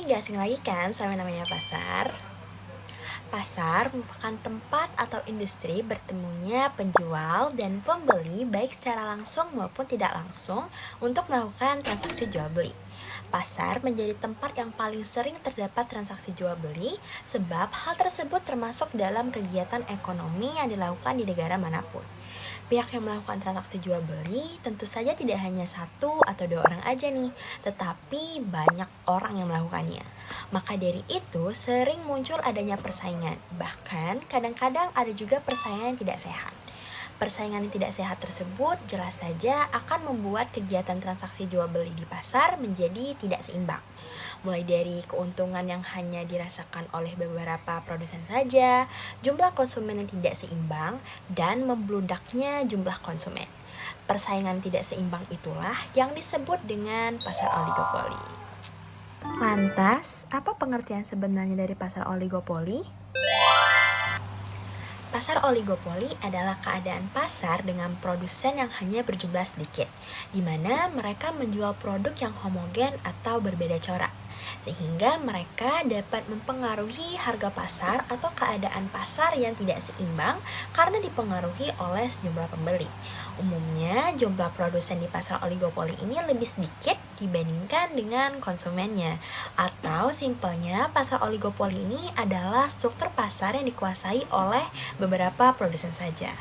Gak asing lagi kan sama namanya pasar? Pasar merupakan tempat atau industri bertemunya penjual dan pembeli baik secara langsung maupun tidak langsung untuk melakukan transaksi jual beli. Pasar menjadi tempat yang paling sering terdapat transaksi jual beli sebab hal tersebut termasuk dalam kegiatan ekonomi yang dilakukan di negara manapun. Pihak yang melakukan transaksi jual beli tentu saja tidak hanya satu atau dua orang aja nih, tetapi banyak orang yang melakukannya. Maka dari itu sering muncul adanya persaingan, bahkan kadang-kadang ada juga persaingan yang tidak sehat. Persaingan yang tidak sehat tersebut jelas saja akan membuat kegiatan transaksi jual beli di pasar menjadi tidak seimbang. Mulai dari keuntungan yang hanya dirasakan oleh beberapa produsen saja, jumlah konsumen yang tidak seimbang, dan membludaknya jumlah konsumen. Persaingan tidak seimbang itulah yang disebut dengan pasar oligopoli. Lantas, apa pengertian sebenarnya dari pasar oligopoli? Pasar oligopoli adalah keadaan pasar dengan produsen yang hanya berjumlah sedikit, di mana mereka menjual produk yang homogen atau berbeda corak, sehingga mereka dapat mempengaruhi harga pasar atau keadaan pasar yang tidak seimbang karena dipengaruhi oleh sejumlah pembeli. Umumnya, jumlah produsen di pasar oligopoli ini lebih sedikit dibandingkan dengan konsumennya. Atau simpelnya, pasar oligopoli ini adalah struktur pasar yang dikuasai oleh beberapa produsen saja.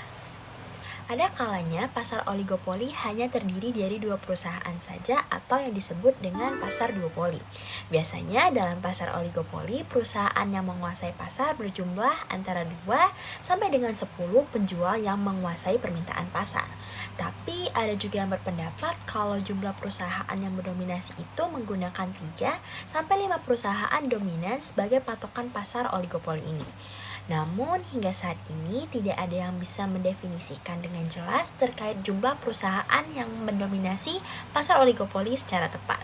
Ada kalanya pasar oligopoli hanya terdiri dari dua perusahaan saja atau yang disebut dengan pasar duopoli. Biasanya dalam pasar oligopoli, perusahaan yang menguasai pasar berjumlah antara 2 sampai dengan 10 penjual yang menguasai permintaan pasar. Tapi ada juga yang berpendapat kalau jumlah perusahaan yang mendominasi itu menggunakan 3 sampai 5 perusahaan dominan sebagai patokan pasar oligopoli ini. Namun hingga saat ini tidak ada yang bisa mendefinisikan dengan jelas terkait jumlah perusahaan yang mendominasi pasar oligopoli secara tepat.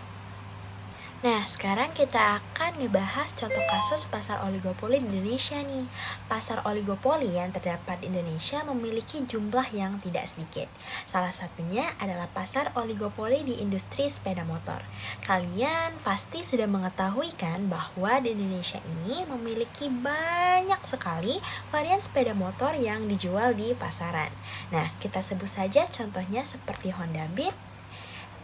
Nah, sekarang kita akan ngebahas contoh kasus pasar oligopoli di Indonesia nih. Pasar oligopoli yang terdapat di Indonesia memiliki jumlah yang tidak sedikit. Salah satunya adalah pasar oligopoli di industri sepeda motor. Kalian pasti sudah mengetahui kan bahwa di Indonesia ini memiliki banyak sekali varian sepeda motor yang dijual di pasaran. Nah, kita sebut saja contohnya seperti Honda Beat,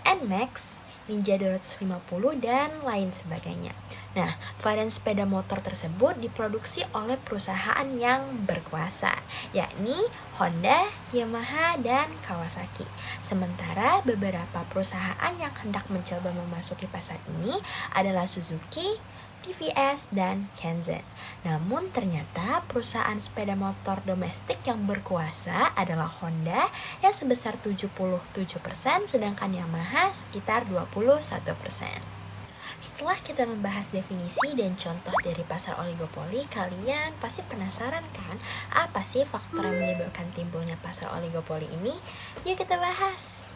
NMAX, Ninja 250, dan lain sebagainya. Nah, varian sepeda motor tersebut diproduksi oleh perusahaan yang berkuasa, yakni Honda, Yamaha, dan Kawasaki. Sementara beberapa perusahaan yang hendak mencoba memasuki pasar ini adalah Suzuki, TVS, dan Kanzen. Namun ternyata perusahaan sepeda motor domestik yang berkuasa adalah Honda yang sebesar 77%, sedangkan Yamaha sekitar 21%. Setelah kita membahas definisi dan contoh dari pasar oligopoli, kalian pasti penasaran kan apa sih faktor yang menyebabkan timbulnya pasar oligopoli ini? Yuk kita bahas.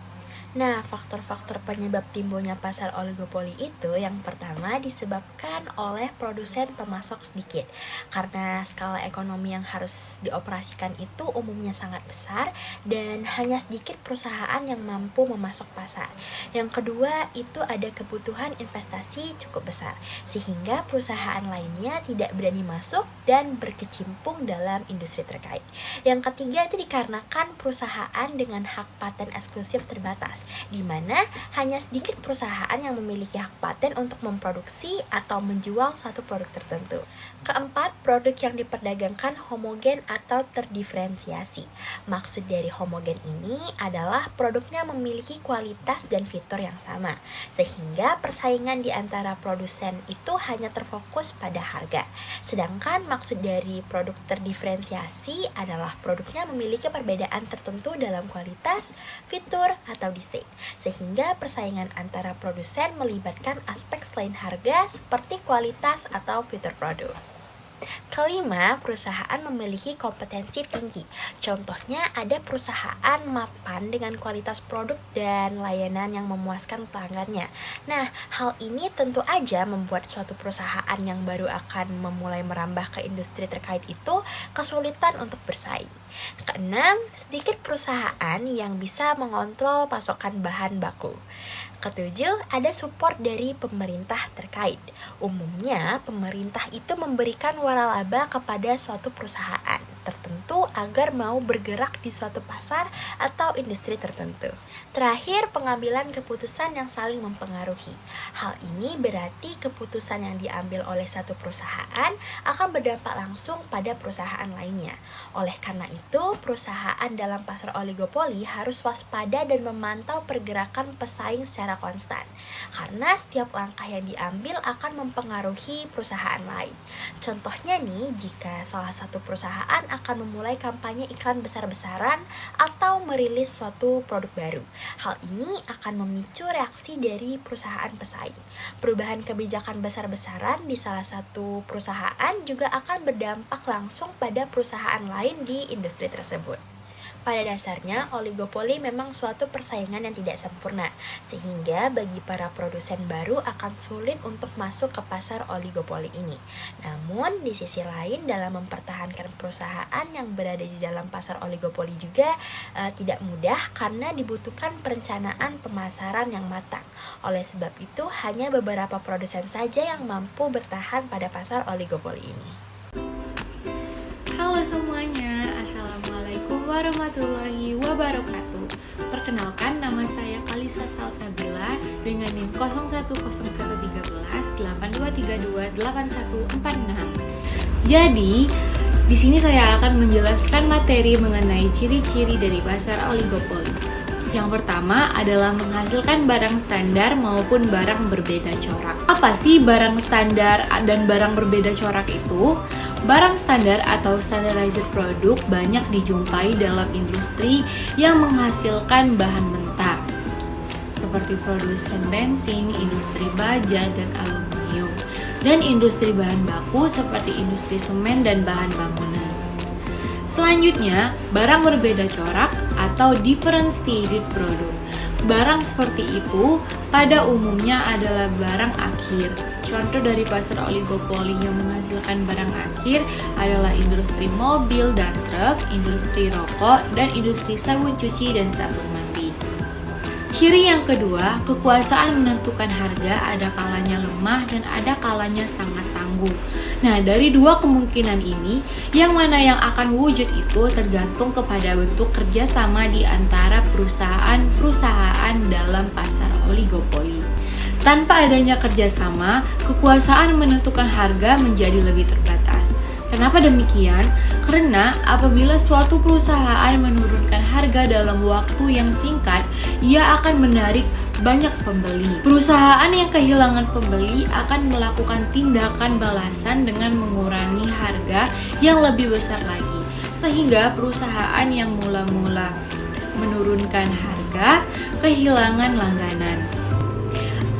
Nah, faktor-faktor penyebab timbulnya pasar oligopoli itu yang pertama disebabkan oleh produsen pemasok sedikit. Karena skala ekonomi yang harus dioperasikan itu umumnya sangat besar dan hanya sedikit perusahaan yang mampu memasok pasar. Yang kedua, itu ada kebutuhan investasi cukup besar sehingga perusahaan lainnya tidak berani masuk dan berkecimpung dalam industri terkait. Yang ketiga, itu dikarenakan perusahaan dengan hak paten eksklusif terbatas, di mana hanya sedikit perusahaan yang memiliki hak paten untuk memproduksi atau menjual suatu produk tertentu. Keempat, produk yang diperdagangkan homogen atau terdiferensiasi. Maksud dari homogen ini adalah produknya memiliki kualitas dan fitur yang sama, sehingga persaingan di antara produsen itu hanya terfokus pada harga. Sedangkan maksud dari produk terdiferensiasi adalah produknya memiliki perbedaan tertentu dalam kualitas, fitur, atau desain, sehingga persaingan antara produsen melibatkan aspek selain harga seperti kualitas atau fitur produk. Kelima, perusahaan memiliki kompetensi tinggi. Contohnya ada perusahaan mapan dengan kualitas produk dan layanan yang memuaskan pelanggannya. Nah, hal ini tentu aja membuat suatu perusahaan yang baru akan memulai merambah ke industri terkait itu kesulitan untuk bersaing. Keenam, sedikit perusahaan yang bisa mengontrol pasokan bahan baku. Ketujuh, ada support dari pemerintah terkait. Umumnya, pemerintah itu memberikan waralaba kepada suatu perusahaan tertentu agar mau bergerak di suatu pasar atau industri tertentu. Terakhir, pengambilan keputusan yang saling mempengaruhi. Hal ini berarti keputusan yang diambil oleh satu perusahaan akan berdampak langsung pada perusahaan lainnya. Oleh karena itu, perusahaan dalam pasar oligopoli harus waspada dan memantau pergerakan pesaing secara konstan. Karena setiap langkah yang diambil akan mempengaruhi perusahaan lain. Contohnya nih, jika salah satu perusahaan akan memulai kampanye iklan besar-besaran atau merilis suatu produk baru. Hal ini akan memicu reaksi dari perusahaan pesaing. Perubahan kebijakan besar-besaran di salah satu perusahaan juga akan berdampak langsung pada perusahaan lain di industri tersebut. Pada dasarnya, oligopoli memang suatu persaingan yang tidak sempurna, sehingga bagi para produsen baru akan sulit untuk masuk ke pasar oligopoli ini. Namun, di sisi lain, dalam mempertahankan perusahaan yang berada di dalam pasar oligopoli juga tidak mudah karena dibutuhkan perencanaan pemasaran yang matang. Oleh sebab itu, hanya beberapa produsen saja yang mampu bertahan pada pasar oligopoli ini. Halo semuanya, Assalamualaikum warahmatullahi wabarakatuh. Perkenalkan, nama saya Kalisa Salsabila dengan NIM 01111382328146. Jadi, di sini saya akan menjelaskan materi mengenai ciri-ciri dari pasar oligopoli. Yang pertama adalah menghasilkan barang standar maupun barang berbeda corak. Apa sih barang standar dan barang berbeda corak itu? Barang standar atau standardized product banyak dijumpai dalam industri yang menghasilkan bahan mentah, seperti produsen bensin, industri baja dan aluminium, dan industri bahan baku seperti industri semen dan bahan bangunan. Selanjutnya, barang berbeda corak atau differentiated product. Barang seperti itu pada umumnya adalah barang akhir. Contoh dari pasar oligopoli yang menghasilkan barang akhir adalah industri mobil dan truk, industri rokok, dan industri sabun cuci dan sabun mandi. Ciri yang kedua, kekuasaan menentukan harga ada kalanya lemah dan ada kalanya sangat tangguh. Nah, dari dua kemungkinan ini, yang mana yang akan wujud itu tergantung kepada bentuk kerjasama di antara perusahaan-perusahaan dalam pasar oligopoli. Tanpa adanya kerjasama, kekuasaan menentukan harga menjadi lebih terbatas. Kenapa demikian? Karena apabila suatu perusahaan menurunkan harga dalam waktu yang singkat, ia akan menarik banyak pembeli. Perusahaan yang kehilangan pembeli akan melakukan tindakan balasan dengan mengurangi harga yang lebih besar lagi. Sehingga perusahaan yang mula-mula menurunkan harga kehilangan langganan.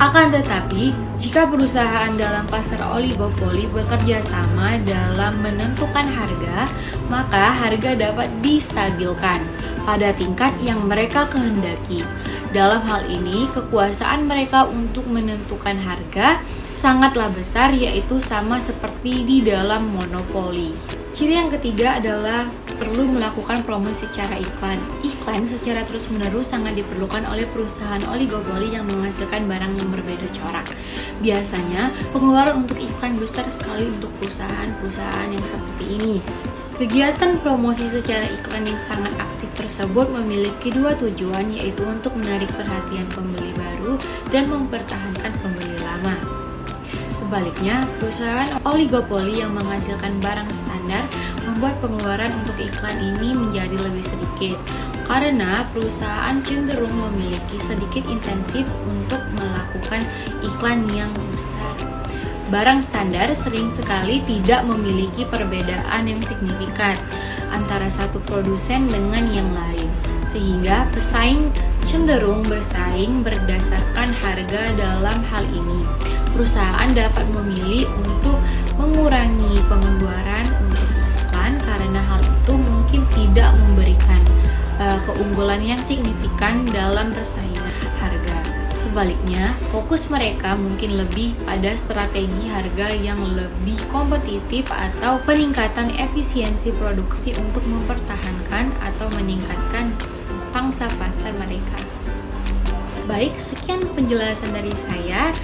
Akan tetapi, jika perusahaan dalam pasar oligopoli bekerja sama dalam menentukan harga, maka harga dapat distabilkan pada tingkat yang mereka kehendaki. Dalam hal ini, kekuasaan mereka untuk menentukan harga sangatlah besar, yaitu sama seperti di dalam monopoli. Ciri yang ketiga adalah perlu melakukan promosi secara iklan. Iklan secara terus-menerus sangat diperlukan oleh perusahaan oligopoli yang menghasilkan barang yang berbeda corak. Biasanya, pengeluaran untuk iklan besar sekali untuk perusahaan-perusahaan yang seperti ini. Kegiatan promosi secara iklan yang sangat aktif tersebut memiliki dua tujuan, yaitu untuk menarik perhatian pembeli baru dan mempertahankan pembeli lama. Sebaliknya, perusahaan oligopoli yang menghasilkan barang standar membuat pengeluaran untuk iklan ini menjadi lebih sedikit, karena perusahaan cenderung memiliki sedikit intensif untuk melakukan iklan yang besar. Barang standar sering sekali tidak memiliki perbedaan yang signifikan antara satu produsen dengan yang lain, sehingga pesaing cenderung bersaing berdasarkan harga. Dalam hal ini, perusahaan dapat memilih untuk mengurangi pengeluaran untuk iklan karena hal itu mungkin tidak memberikan keunggulan yang signifikan dalam persaingan harga. Sebaliknya, fokus mereka mungkin lebih pada strategi harga yang lebih kompetitif atau peningkatan efisiensi produksi untuk mempertahankan atau meningkatkan pangsa pasar mereka. Baik, sekian penjelasan dari saya.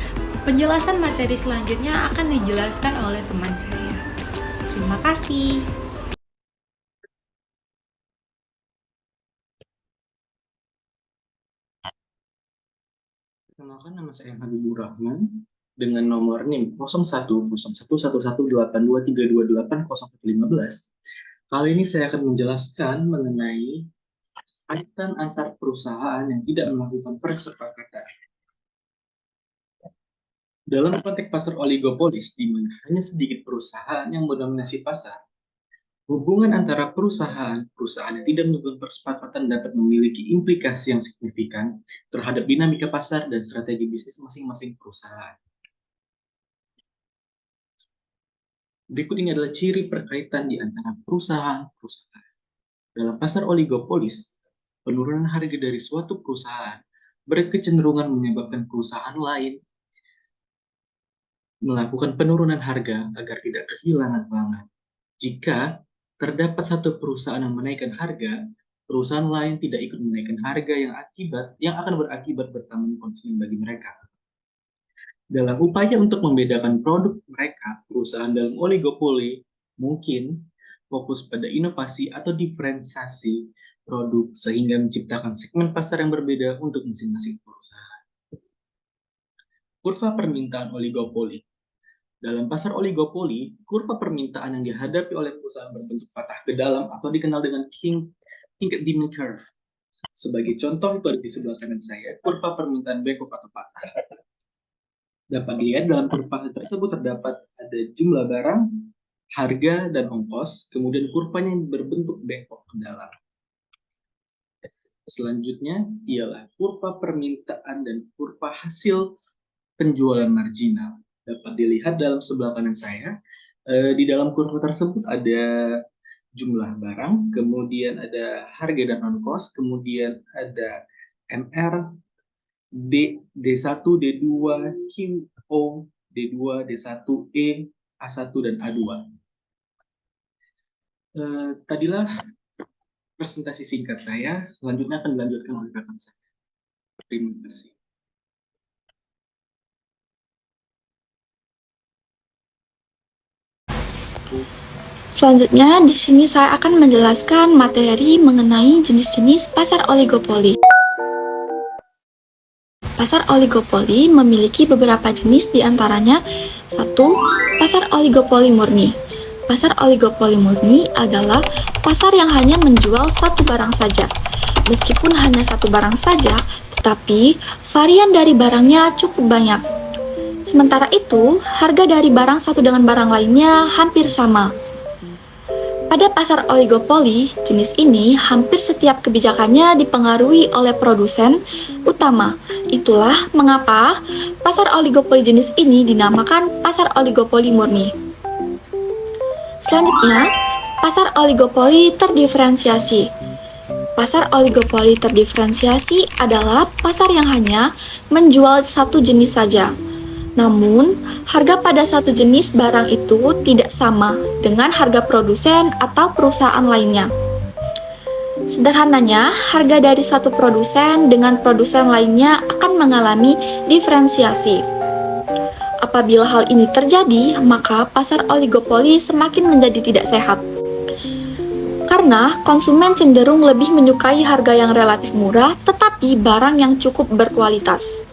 Penjelasan materi selanjutnya akan dijelaskan oleh teman saya. Terima kasih. Perkenalkan, nama saya Habibur Rahman dengan nomor NIM 0101118232280115. Kali ini saya akan menjelaskan mengenai kaitan antar perusahaan yang tidak melakukan persepakatan. Dalam konteks pasar oligopolis, di mana hanya sedikit perusahaan yang mendominasi pasar, hubungan antara perusahaan yang tidak melakukan persepakatan dapat memiliki implikasi yang signifikan terhadap dinamika pasar dan strategi bisnis masing-masing perusahaan. Berikut ini adalah ciri perkaitan di antara perusahaan-perusahaan. Dalam pasar oligopolis, penurunan harga dari suatu perusahaan berkecenderungan menyebabkan perusahaan lain melakukan penurunan harga agar tidak kehilangan pelanggan. Jika terdapat satu perusahaan yang menaikkan harga, perusahaan lain tidak ikut menaikkan harga yang akan berakibat bertambahnya konsumen bagi mereka. Dalam upaya untuk membedakan produk mereka, perusahaan dalam oligopoli mungkin fokus pada inovasi atau diferensiasi produk sehingga menciptakan segmen pasar yang berbeda untuk masing-masing perusahaan. Kurva permintaan oligopoli. Dalam pasar oligopoli, kurva permintaan yang dihadapi oleh perusahaan berbentuk patah ke dalam atau dikenal dengan King Demand Curve. Sebagai contoh, itu ada di sebelah kanan saya, kurva permintaan bengkok atau patah. Dapat dilihat dalam kurva tersebut terdapat ada jumlah barang, harga, dan ongkos, kemudian kurvanya yang berbentuk bengkok ke dalam. Selanjutnya ialah kurva permintaan dan kurva hasil penjualan marginal. Dapat dilihat dalam sebelah kanan saya, di dalam kurva tersebut ada jumlah barang, kemudian ada harga dan ongkos, kemudian ada MR, D1, D2, QO, D2, D1, E, A1, dan A2. Tadilah presentasi singkat saya, selanjutnya akan dilanjutkan oleh rekan saya. Terima kasih. Selanjutnya, di sini saya akan menjelaskan materi mengenai jenis-jenis pasar oligopoli. Pasar oligopoli memiliki beberapa jenis, diantaranya 1. Pasar oligopoli murni. Pasar oligopoli murni adalah pasar yang hanya menjual satu barang saja. Meskipun hanya satu barang saja, tetapi varian dari barangnya cukup banyak. Sementara itu, harga dari barang satu dengan barang lainnya hampir sama. Pada pasar oligopoli, jenis ini hampir setiap kebijakannya dipengaruhi oleh produsen utama. Itulah mengapa pasar oligopoli jenis ini dinamakan pasar oligopoli murni. Selanjutnya, pasar oligopoli terdiferensiasi. Pasar oligopoli terdiferensiasi adalah pasar yang hanya menjual satu jenis saja. Namun, harga pada satu jenis barang itu tidak sama dengan harga produsen atau perusahaan lainnya. Sederhananya, harga dari satu produsen dengan produsen lainnya akan mengalami diferensiasi. Apabila hal ini terjadi, maka pasar oligopoli semakin menjadi tidak sehat. Karena konsumen cenderung lebih menyukai harga yang relatif murah, tetapi barang yang cukup berkualitas.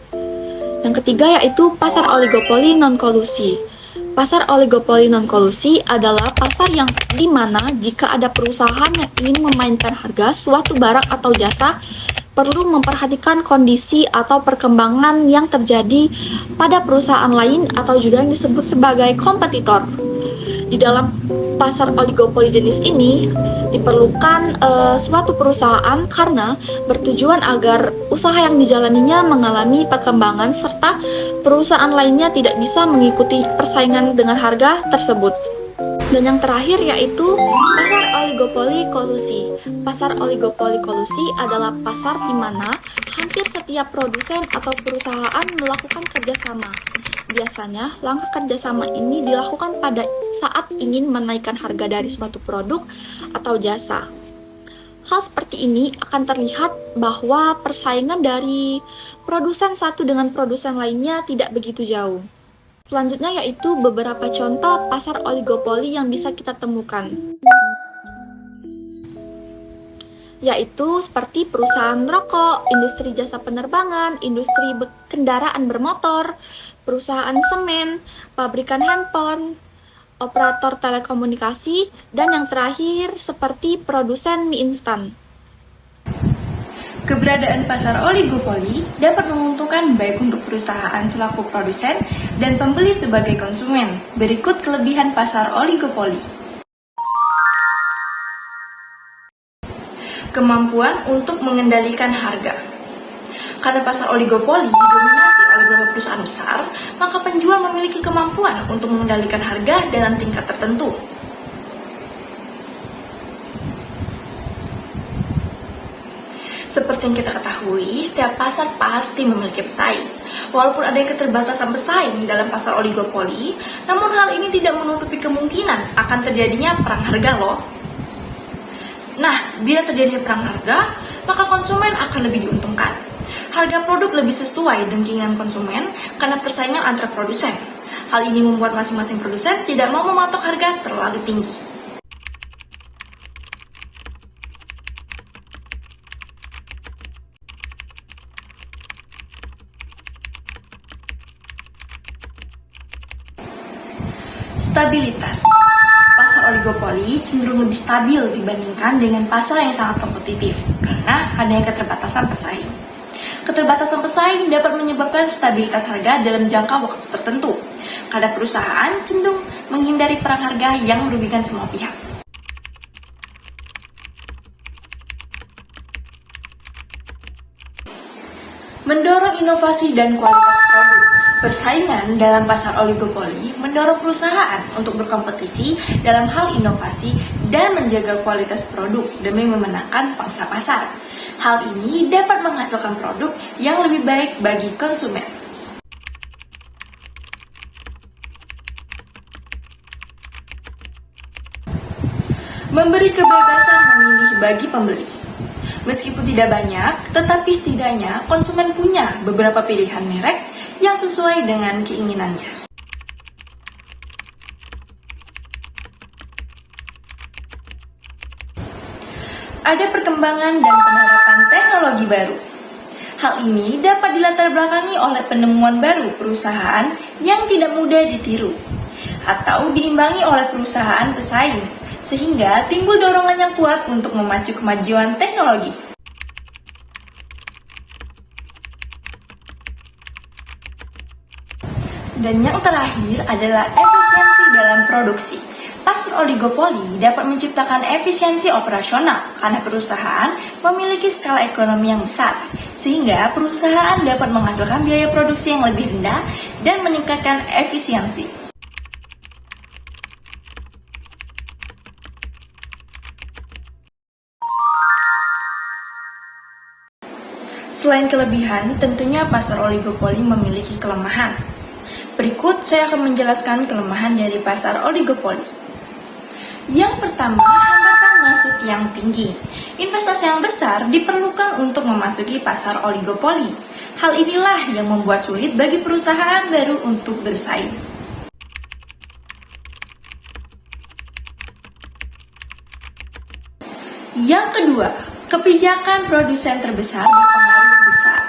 Yang ketiga yaitu pasar oligopoli non-kolusi. Pasar oligopoli non-kolusi adalah pasar yang dimana jika ada perusahaan yang ingin memainkan harga suatu barang atau jasa, perlu memperhatikan kondisi atau perkembangan yang terjadi pada perusahaan lain atau juga yang disebut sebagai kompetitor. Di dalam pasar oligopoli jenis ini diperlukan suatu perusahaan karena bertujuan agar usaha yang dijalaninya mengalami perkembangan serta perusahaan lainnya tidak bisa mengikuti persaingan dengan harga tersebut. Dan yang terakhir yaitu pasar oligopoli kolusi. Pasar oligopoli kolusi adalah pasar di mana hampir setiap produsen atau perusahaan melakukan kerjasama. Biasanya, langkah kerjasama ini dilakukan pada saat ingin menaikkan harga dari suatu produk atau jasa. Hal seperti ini akan terlihat bahwa persaingan dari produsen satu dengan produsen lainnya tidak begitu jauh. Selanjutnya yaitu beberapa contoh pasar oligopoli yang bisa kita temukan, yaitu seperti perusahaan rokok, industri jasa penerbangan, industri kendaraan bermotor, perusahaan semen, pabrikan handphone, operator telekomunikasi, dan yang terakhir seperti produsen mie instan. Keberadaan pasar oligopoli dapat menguntungkan baik untuk perusahaan selaku produsen dan pembeli sebagai konsumen. Berikut kelebihan pasar oligopoli. Kemampuan untuk mengendalikan harga. Karena pasar oligopoli didominasi oleh beberapa perusahaan besar, maka penjual memiliki kemampuan untuk mengendalikan harga dalam tingkat tertentu. Seperti yang kita ketahui, setiap pasar pasti memiliki pesaing. Walaupun ada yang keterbatasan pesaing dalam pasar oligopoli, namun hal ini tidak menutupi kemungkinan akan terjadinya perang harga loh. Nah, bila terjadinya perang harga, maka konsumen akan lebih diuntungkan. Harga produk lebih sesuai dengan keinginan konsumen karena persaingan antara produsen. Hal ini membuat masing-masing produsen tidak mau mematok harga terlalu tinggi. Stabilitas. Pasar oligopoli cenderung lebih stabil dibandingkan dengan pasar yang sangat kompetitif karena adanya keterbatasan pesaing. Keterbatasan pesaing dapat menyebabkan stabilitas harga dalam jangka waktu tertentu, karena perusahaan cenderung menghindari perang harga yang merugikan semua pihak. Mendorong inovasi dan kualitas produk. Persaingan dalam pasar oligopoli mendorong perusahaan untuk berkompetisi dalam hal inovasi dan menjaga kualitas produk demi memenangkan pangsa pasar. Hal ini dapat menghasilkan produk yang lebih baik bagi konsumen. Memberi kebebasan memilih bagi pembeli. Meskipun tidak banyak, tetapi setidaknya konsumen punya beberapa pilihan merek yang sesuai dengan keinginannya. Ada perkembangan dan penerapan teknologi baru. Hal ini dapat dilatar belakangi oleh penemuan baru perusahaan yang tidak mudah ditiru atau diimbangi oleh perusahaan pesaing, sehingga timbul dorongan yang kuat untuk memacu kemajuan teknologi. Dan yang terakhir adalah efisiensi dalam produksi. Pasar oligopoli dapat menciptakan efisiensi operasional karena perusahaan memiliki skala ekonomi yang besar, sehingga perusahaan dapat menghasilkan biaya produksi yang lebih rendah dan meningkatkan efisiensi. Selain kelebihan, tentunya pasar oligopoli memiliki kelemahan. Berikut saya akan menjelaskan kelemahan dari pasar oligopoli. Yang pertama, hambatan masuk yang tinggi. Investasi yang besar diperlukan untuk memasuki pasar oligopoli. Hal inilah yang membuat sulit bagi perusahaan baru untuk bersaing. Yang kedua, kebijakan produsen terbesar berpengaruh besar.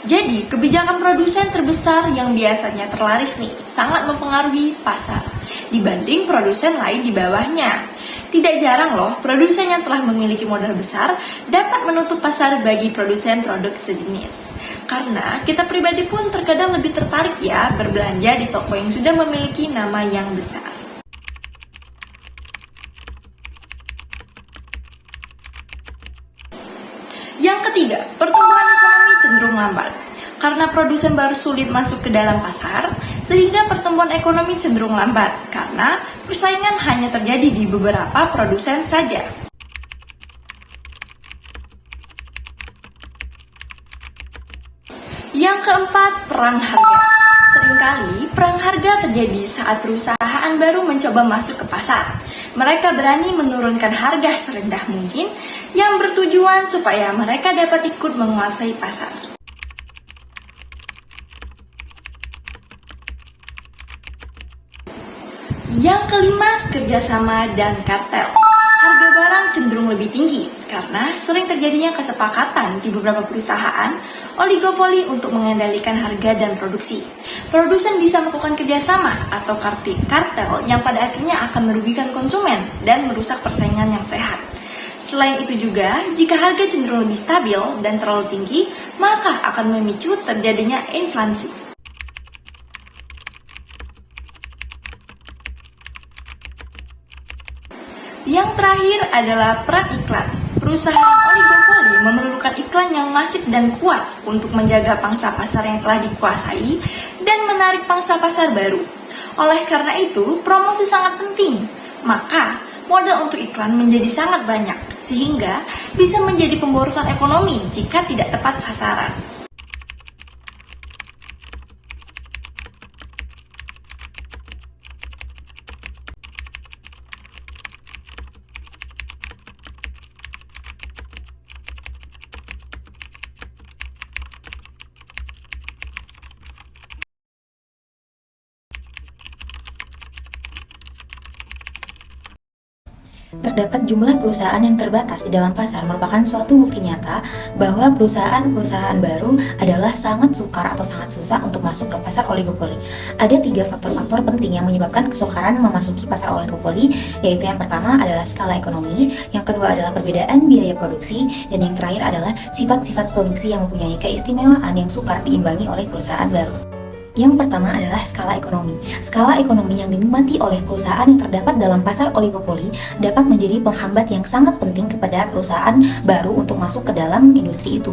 Jadi, kebijakan produsen terbesar yang biasanya terlaris nih, sangat mempengaruhi pasar dibanding produsen lain di bawahnya. Tidak jarang loh, produsen yang telah memiliki modal besar dapat menutup pasar bagi produsen produk sejenis. Karena kita pribadi pun terkadang lebih tertarik ya berbelanja di toko yang sudah memiliki nama yang besar. Yang ketiga, pertumbuhan ekonomi cenderung lambat. Karena produsen baru sulit masuk ke dalam pasar, sehingga pertumbuhan ekonomi cenderung lambat karena persaingan hanya terjadi di beberapa produsen saja. Yang keempat, perang harga. Sering Seringkali perang harga terjadi saat perusahaan baru mencoba masuk ke pasar. Mereka berani menurunkan harga serendah mungkin yang bertujuan supaya mereka dapat ikut menguasai pasar. Yang kelima, kerjasama dan kartel. Harga barang cenderung lebih tinggi karena sering terjadinya kesepakatan di beberapa perusahaan oligopoli untuk mengendalikan harga dan produksi. Produsen bisa melakukan kerjasama atau kartel yang pada akhirnya akan merugikan konsumen dan merusak persaingan yang sehat. Selain itu juga, jika harga cenderung lebih stabil dan terlalu tinggi, maka akan memicu terjadinya inflasi. Yang terakhir adalah peran iklan. Perusahaan oligopoli memerlukan iklan yang masif dan kuat untuk menjaga pangsa pasar yang telah dikuasai dan menarik pangsa pasar baru. Oleh karena itu, promosi sangat penting. Maka, modal untuk iklan menjadi sangat banyak, sehingga bisa menjadi pemborosan ekonomi jika tidak tepat sasaran. Terdapat jumlah perusahaan yang terbatas di dalam pasar merupakan suatu bukti nyata bahwa perusahaan-perusahaan baru adalah sangat sukar atau sangat susah untuk masuk ke pasar oligopoli. Ada 3 faktor-faktor penting yang menyebabkan kesukaran memasuki pasar oligopoli, yaitu yang pertama adalah skala ekonomi, yang kedua adalah perbedaan biaya produksi, dan yang terakhir adalah sifat-sifat produksi yang mempunyai keistimewaan yang sukar diimbangi oleh perusahaan baru. Yang pertama adalah skala ekonomi. Skala ekonomi yang dinikmati oleh perusahaan yang terdapat dalam pasar oligopoli dapat menjadi penghambat yang sangat penting kepada perusahaan baru untuk masuk ke dalam industri itu.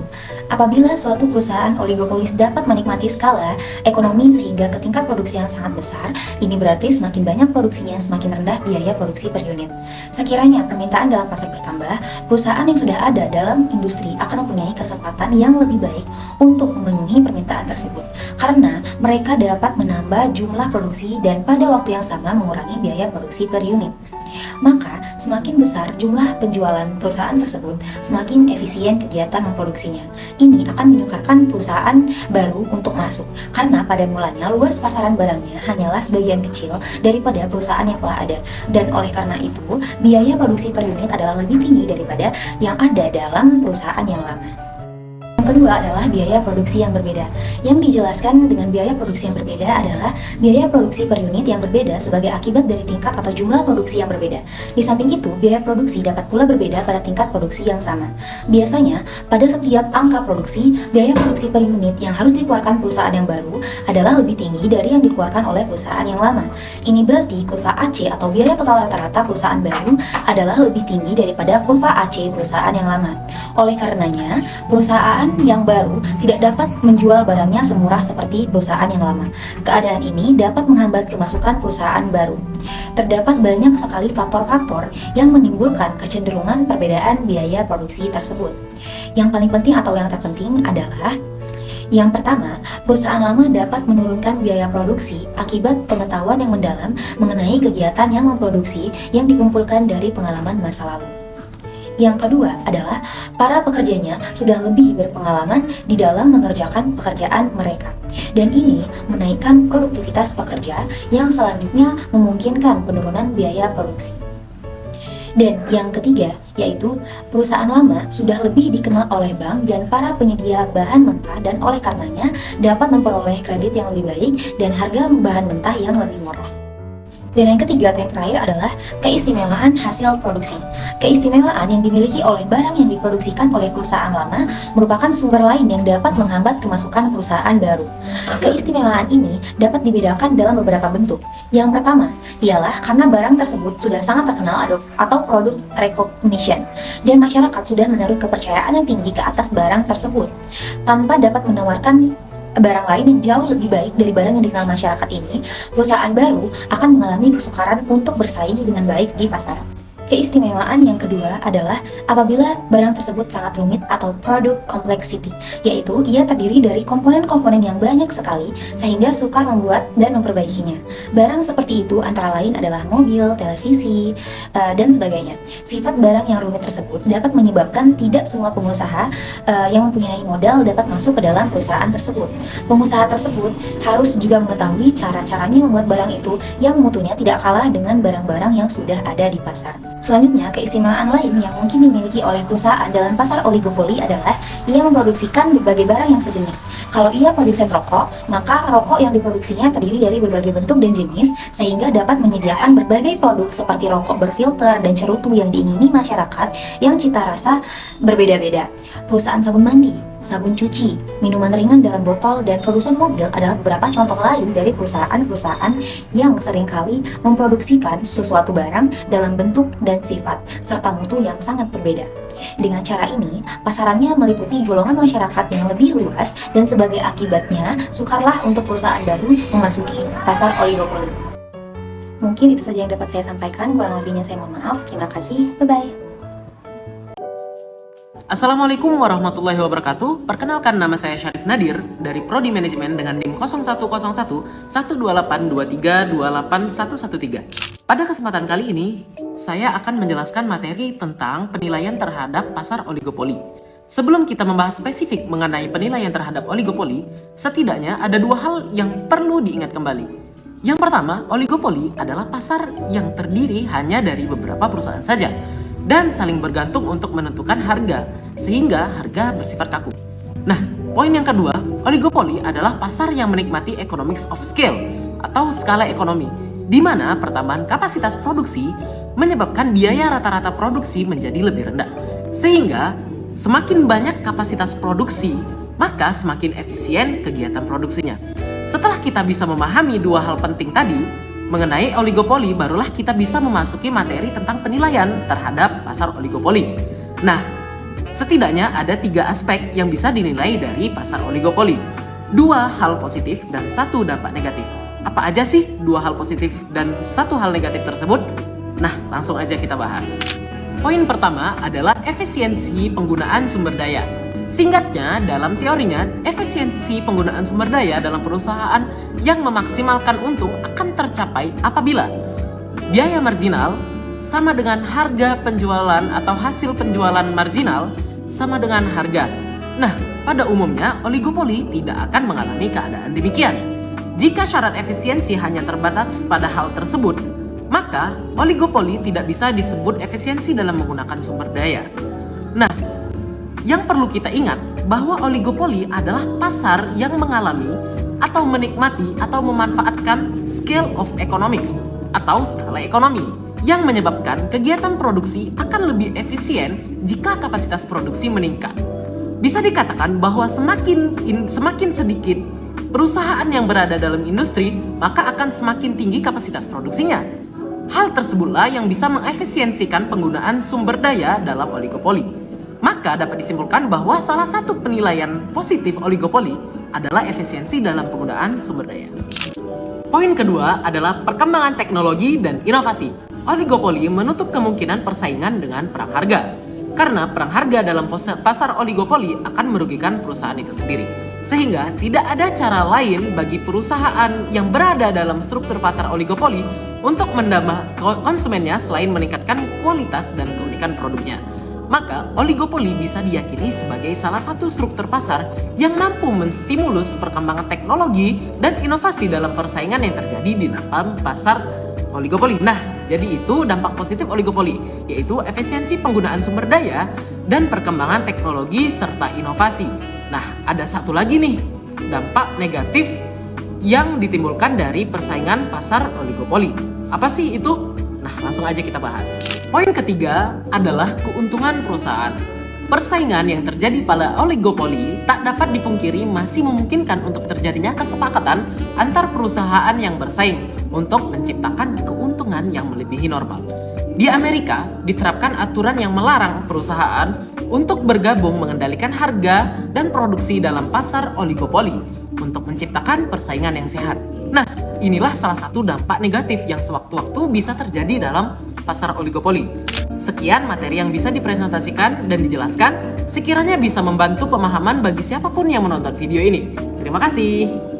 Apabila suatu perusahaan oligopolis dapat menikmati skala ekonomi sehingga ke tingkat produksi yang sangat besar, ini berarti semakin banyak produksinya, semakin rendah biaya produksi per unit. Sekiranya permintaan dalam pasar bertambah, perusahaan yang sudah ada dalam industri akan mempunyai kesempatan yang lebih baik untuk memenuhi permintaan tersebut, karena mereka dapat menambah jumlah produksi dan pada waktu yang sama mengurangi biaya produksi per unit. Maka, semakin besar jumlah penjualan perusahaan tersebut, semakin efisien kegiatan memproduksinya. Ini akan menyukarkan perusahaan baru untuk masuk, karena pada mulanya luas pasaran barangnya hanyalah sebagian kecil daripada perusahaan yang telah ada. Dan oleh karena itu, biaya produksi per unit adalah lebih tinggi daripada yang ada dalam perusahaan yang lama. Yang kedua adalah biaya produksi yang berbeda. Yang dijelaskan dengan biaya produksi yang berbeda adalah biaya produksi per unit yang berbeda sebagai akibat dari tingkat atau jumlah produksi yang berbeda. Di samping itu, biaya produksi dapat pula berbeda pada tingkat produksi yang sama. Biasanya, pada setiap angka produksi, biaya produksi per unit yang harus dikeluarkan perusahaan yang baru adalah lebih tinggi dari yang dikeluarkan oleh perusahaan yang lama. Ini berarti kurva AC atau biaya total rata-rata perusahaan baru adalah lebih tinggi daripada kurva AC perusahaan yang lama. Oleh karenanya, perusahaan yang baru tidak dapat menjual barangnya semurah seperti perusahaan yang lama. Keadaan ini dapat menghambat kemasukan perusahaan baru. Terdapat banyak sekali faktor-faktor yang menimbulkan kecenderungan perbedaan biaya produksi tersebut. Yang paling penting atau yang terpenting adalah yang pertama, perusahaan lama dapat menurunkan biaya produksi akibat pengetahuan yang mendalam mengenai kegiatan yang memproduksi yang dikumpulkan dari pengalaman masa lalu. Yang kedua adalah para pekerjanya sudah lebih berpengalaman di dalam mengerjakan pekerjaan mereka. Dan ini menaikkan produktivitas pekerja yang selanjutnya memungkinkan penurunan biaya produksi. Dan yang ketiga, yaitu perusahaan lama sudah lebih dikenal oleh bank dan para penyedia bahan mentah dan oleh karenanya dapat memperoleh kredit yang lebih baik dan harga bahan mentah yang lebih murah. Dan yang ketiga atau yang terakhir adalah keistimewaan hasil produksi. Keistimewaan yang dimiliki oleh barang yang diproduksikan oleh perusahaan lama merupakan sumber lain yang dapat menghambat kemasukan perusahaan baru. Keistimewaan ini dapat dibedakan dalam beberapa bentuk. Yang pertama ialah karena barang tersebut sudah sangat terkenal atau product recognition, dan masyarakat sudah menaruh kepercayaan yang tinggi ke atas barang tersebut tanpa dapat menawarkan barang lain yang jauh lebih baik dari barang yang dikenal masyarakat ini. Perusahaan baru akan mengalami kesukaran untuk bersaing dengan baik di pasar. Keistimewaan yang kedua adalah apabila barang tersebut sangat rumit atau product complexity, yaitu ia terdiri dari komponen-komponen yang banyak sekali sehingga sukar membuat dan memperbaikinya. Barang seperti itu antara lain adalah mobil, televisi, dan sebagainya. Sifat barang yang rumit tersebut dapat menyebabkan tidak semua pengusaha yang mempunyai modal dapat masuk ke dalam perusahaan tersebut. Pengusaha tersebut harus juga mengetahui cara-caranya membuat barang itu yang mutunya tidak kalah dengan barang-barang yang sudah ada di pasar. Selanjutnya, keistimewaan lain yang mungkin dimiliki oleh perusahaan dalam pasar oligopoli adalah ia memproduksikan berbagai barang yang sejenis. Kalau ia produsen rokok, maka rokok yang diproduksinya terdiri dari berbagai bentuk dan jenis, sehingga dapat menyediakan berbagai produk seperti rokok berfilter dan cerutu yang diingini masyarakat yang cita rasa berbeda-beda. Perusahaan sabun mandi, sabun cuci, minuman ringan dalam botol, dan produsen mobil adalah beberapa contoh lain dari perusahaan-perusahaan yang seringkali memproduksikan sesuatu barang dalam bentuk dan sifat, serta mutu yang sangat berbeda. Dengan cara ini, pasarannya meliputi golongan masyarakat yang lebih luas dan sebagai akibatnya, sukarlah untuk perusahaan baru memasuki pasar oligopoli. Mungkin itu saja yang dapat saya sampaikan, kurang lebihnya saya mohon maaf. Terima kasih, bye-bye. Assalamualaikum warahmatullahi wabarakatuh. Perkenalkan, nama saya Syarif Nadir dari Prodi Manajemen dengan NIM 0101 12823 28113. Pada kesempatan kali ini, saya akan menjelaskan materi tentang penilaian terhadap pasar oligopoli. Sebelum kita membahas spesifik mengenai penilaian terhadap oligopoli, setidaknya ada dua hal yang perlu diingat kembali. Yang pertama, oligopoli adalah pasar yang terdiri hanya dari beberapa perusahaan saja dan saling bergantung untuk menentukan harga, sehingga harga bersifat kaku. Nah, poin yang kedua, oligopoli adalah pasar yang menikmati economics of scale atau skala ekonomi, di mana pertambahan kapasitas produksi menyebabkan biaya rata-rata produksi menjadi lebih rendah. Sehingga semakin banyak kapasitas produksi, maka semakin efisien kegiatan produksinya. Setelah kita bisa memahami dua hal penting tadi mengenai oligopoli, barulah kita bisa memasuki materi tentang penilaian terhadap pasar oligopoli. Nah, setidaknya ada 3 aspek yang bisa dinilai dari pasar oligopoli. 2 hal positif dan 1 dampak negatif. Apa aja sih 2 hal positif dan 1 hal negatif tersebut? Nah, langsung aja kita bahas. Poin pertama adalah efisiensi penggunaan sumber daya. Singkatnya, dalam teorinya, efisiensi penggunaan sumber daya dalam perusahaan yang memaksimalkan untung akan tercapai apabila biaya marginal sama dengan harga penjualan atau hasil penjualan marginal sama dengan harga. Nah, pada umumnya oligopoli tidak akan mengalami keadaan demikian. Jika syarat efisiensi hanya terbatas pada hal tersebut, maka oligopoli tidak bisa disebut efisiensi dalam menggunakan sumber daya. Nah, yang perlu kita ingat bahwa oligopoli adalah pasar yang mengalami atau menikmati atau memanfaatkan scale of economics atau skala ekonomi yang menyebabkan kegiatan produksi akan lebih efisien jika kapasitas produksi meningkat. Bisa dikatakan bahwa semakin sedikit perusahaan yang berada dalam industri, maka akan semakin tinggi kapasitas produksinya. Hal tersebutlah yang bisa mengefisiensikan penggunaan sumber daya dalam oligopoli. Maka dapat disimpulkan bahwa salah satu penilaian positif oligopoli adalah efisiensi dalam penggunaan sumber daya. Poin kedua adalah perkembangan teknologi dan inovasi. Oligopoli menutup kemungkinan persaingan dengan perang harga. Karena perang harga dalam pasar oligopoli akan merugikan perusahaan itu sendiri. Sehingga tidak ada cara lain bagi perusahaan yang berada dalam struktur pasar oligopoli untuk menambah konsumennya selain meningkatkan kualitas dan keunikan produknya. Maka oligopoli bisa diyakini sebagai salah satu struktur pasar yang mampu menstimulus perkembangan teknologi dan inovasi dalam persaingan yang terjadi di dalam pasar oligopoli. Nah, jadi itu dampak positif oligopoli, yaitu efisiensi penggunaan sumber daya dan perkembangan teknologi serta inovasi. Nah, ada satu lagi nih, dampak negatif yang ditimbulkan dari persaingan pasar oligopoli. Apa sih itu? Nah, langsung aja kita bahas. Poin ketiga adalah keuntungan perusahaan. Persaingan yang terjadi pada oligopoli tak dapat dipungkiri masih memungkinkan untuk terjadinya kesepakatan antar perusahaan yang bersaing untuk menciptakan keuntungan yang melebihi normal. Di Amerika, diterapkan aturan yang melarang perusahaan untuk bergabung mengendalikan harga dan produksi dalam pasar oligopoli untuk menciptakan persaingan yang sehat. Nah, inilah salah satu dampak negatif yang sewaktu-waktu bisa terjadi dalam pasar oligopoli. Sekian materi yang bisa dipresentasikan dan dijelaskan, sekiranya bisa membantu pemahaman bagi siapapun yang menonton video ini. Terima kasih.